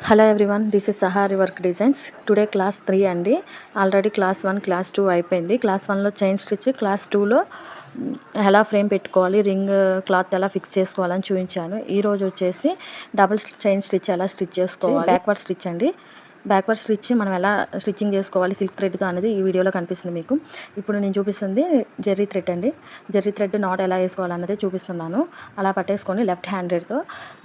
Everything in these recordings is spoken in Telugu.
Hello everyone, this is Sahari work designs. Today class 3 అండి. ఆల్రెడీ క్లాస్ 1 క్లాస్ 2 అయిపోయింది. క్లాస్ 1లో చైన్ స్టిచ్, క్లాస్ 2లో ఎలా ఫ్రేమ్ పెట్టుకోవాలి, రింగ్ క్లాత్ ఎలా ఫిక్స్ చేసుకోవాలని చూపించాను. ఈరోజు వచ్చేసి డబుల్ చైన్ స్టిచ్ ఎలా స్టిచ్ చేసుకోవాలి, బ్యాక్వర్డ్ స్టిచ్ అండి. బ్యాక్వర్డ్ స్టిచ్ మనం ఎలా స్టిచ్చింగ్ చేసుకోవాలి సిల్క్ థ్రెడ్తో అనేది ఈ వీడియోలో కనిపిస్తుంది మీకు. ఇప్పుడు నేను చూపిస్తుంది జెర్రీ థ్రెడ్ అండి. జెర్రీ థ్రెడ్ నాట్ ఎలా వేసుకోవాలన్నది చూపిస్తున్నాను. అలా పట్టేసుకొని లెఫ్ట్ హ్యాండ్తో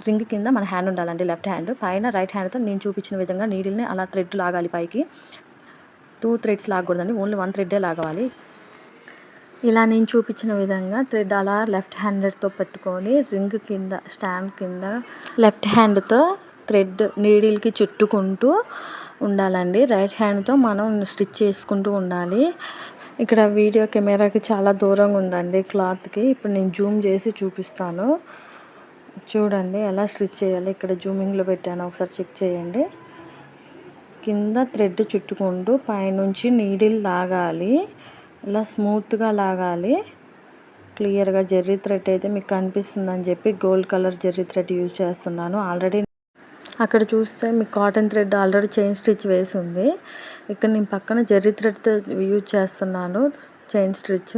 రింగ్ కింద మన హ్యాండ్ ఉండాలండి, లెఫ్ట్ హ్యాండ్ పైన రైట్ హ్యాండ్తో నేను చూపించిన విధంగా నీడిల్ని అలా థ్రెడ్ లాగాలి పైకి. 2 థ్రెడ్స్ లాగకూడదండి, ఓన్లీ 1 థ్రెడ్డే లాగవాలి. ఇలా నేను చూపించిన విధంగా థ్రెడ్ అలా లెఫ్ట్ హ్యాండ్తో పెట్టుకొని రింగ్ కింద స్టాండ్ కింద లెఫ్ట్ హ్యాండ్తో థ్రెడ్ నీడిల్కి చుట్టుకుంటూ ఉండాలండి. రైట్ హ్యాండ్తో మనం స్టిచ్ చేసుకుంటూ ఉండాలి. ఇక్కడ వీడియో కెమెరాకి చాలా దూరంగా ఉందండి క్లాత్కి. ఇప్పుడు నేను జూమ్ చేసి చూపిస్తాను, చూడండి ఎలా స్టిచ్ చేయాలి. ఇక్కడ జూమింగ్లో పెట్టాను, ఒకసారి చెక్ చేయండి. కింద థ్రెడ్ చుట్టుకుంటూ పైనుంచి నీడిల్ లాగాలి, ఇలా స్మూత్గా లాగాలి. క్లియర్గా జెర్రీ థ్రెడ్ అయితే మీకు కనిపిస్తుందని చెప్పి gold colour Jerry thread use చేస్తున్నాను. ఆల్రెడీ అక్కడ చూస్తే మీకు cotton thread already chain stitch వేసి ఉంది. ఇక్కడ నేను పక్కన జెర్రీ థ్రెడ్తో యూజ్ చేస్తున్నాను చైన్ స్టిచ్.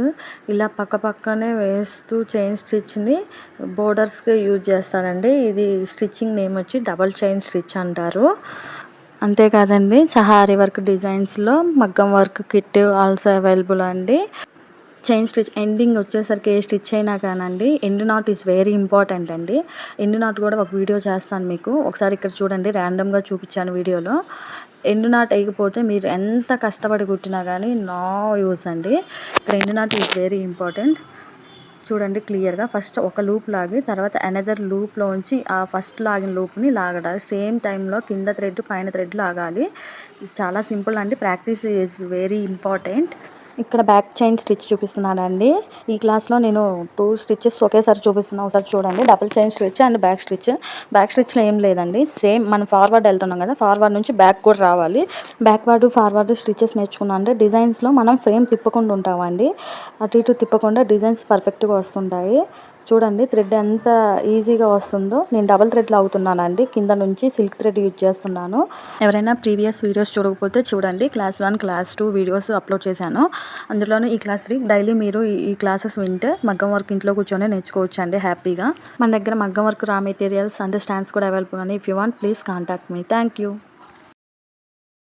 ఇలా పక్క పక్కనే వేస్తూ చైన్ స్టిచ్ని బోర్డర్స్గా యూజ్ చేస్తానండి. ఇది స్టిచ్చింగ్ నేమ్ వచ్చి డబల్ చైన్ స్టిచ్ అంటారు. అంతేకాదండి, సహారీ వర్క్ డిజైన్స్లో మగ్గం వర్క్ కిట్ ఆల్సో అవైలబుల్ అండి. చైన్ స్టిచ్ ఎండింగ్ వచ్చేసరికి ఏ స్టిచ్ అయినా కానండి, end not is very important అండి. ఎండ్ నాట్ కూడా ఒక వీడియో చేస్తాను మీకు, ఒకసారి ఇక్కడ చూడండి. ర్యాండమ్గా చూపించాను వీడియోలో. ఎండ్ నాట్ వేయకపోతే మీరు ఎంత కష్టపడి కుట్టినా కానీ నో యూస్ అండి. ఇక్కడ end not is very important. చూడండి క్లియర్గా. ఫస్ట్ ఒక లూప్ లాగి తర్వాత అనదర్ లూప్లో ఉంచి ఆ ఫస్ట్ లాగిన లూప్ని లాగడాలి. సేమ్ టైంలో కింద థ్రెడ్ పైన థ్రెడ్ లాగాలి. ఇది చాలా సింపుల్ అండి, ప్రాక్టీస్ ఈజ్ వెరీ ఇంపార్టెంట్. ఇక్కడ బ్యాక్ చైన్ స్టిచ్ చూపిస్తున్నానండి. ఈ క్లాస్లో నేను 2 స్టిచెస్ ఒకేసారి చూపిస్తున్నాను, ఒకసారి చూడండి. Double chain stitch and back stitch. Back స్టిచ్లో ఏం లేదండి, సేమ్ మనం ఫార్వర్డ్ వెళ్తున్నాం కదా, ఫార్వర్డ్ నుంచి బ్యాక్ కూడా రావాలి. బ్యాక్వర్డ్ ఫార్వర్డ్ స్టిచెస్ నేర్చుకున్నాం అంటే డిజైన్స్లో మనం ఫ్రేమ్ తిప్పకుండా ఉంటామండి. అటు ఇటు తిప్పకుండా డిజైన్స్ పర్ఫెక్ట్గా వస్తుంటాయి. చూడండి థ్రెడ్ ఎంత ఈజీగా వస్తుందో. నేను డబుల్ థ్రెడ్ లాగుతున్నానండి, కింద నుంచి సిల్క్ థ్రెడ్ యూజ్ చేస్తున్నాను. ఎవరైనా ప్రీవియస్ వీడియోస్ చూడకపోతే చూడండి, క్లాస్ 1 క్లాస్ 2 వీడియోస్ అప్లోడ్ చేశాను. అందులోనూ ఈ క్లాస్ 3 డైలీ మీరు ఈ క్లాసెస్ వింటే మగ్గం వర్క్ ఇంట్లో కూర్చొని నేర్చుకోవచ్చు అండి హ్యాపీగా. మన దగ్గర మగ్గం వర్క్ రా మెటీరియల్స్ అండ్ స్టాండ్స్ కూడా అవైలబుల్ అండి. If you want please contact me. Thank you.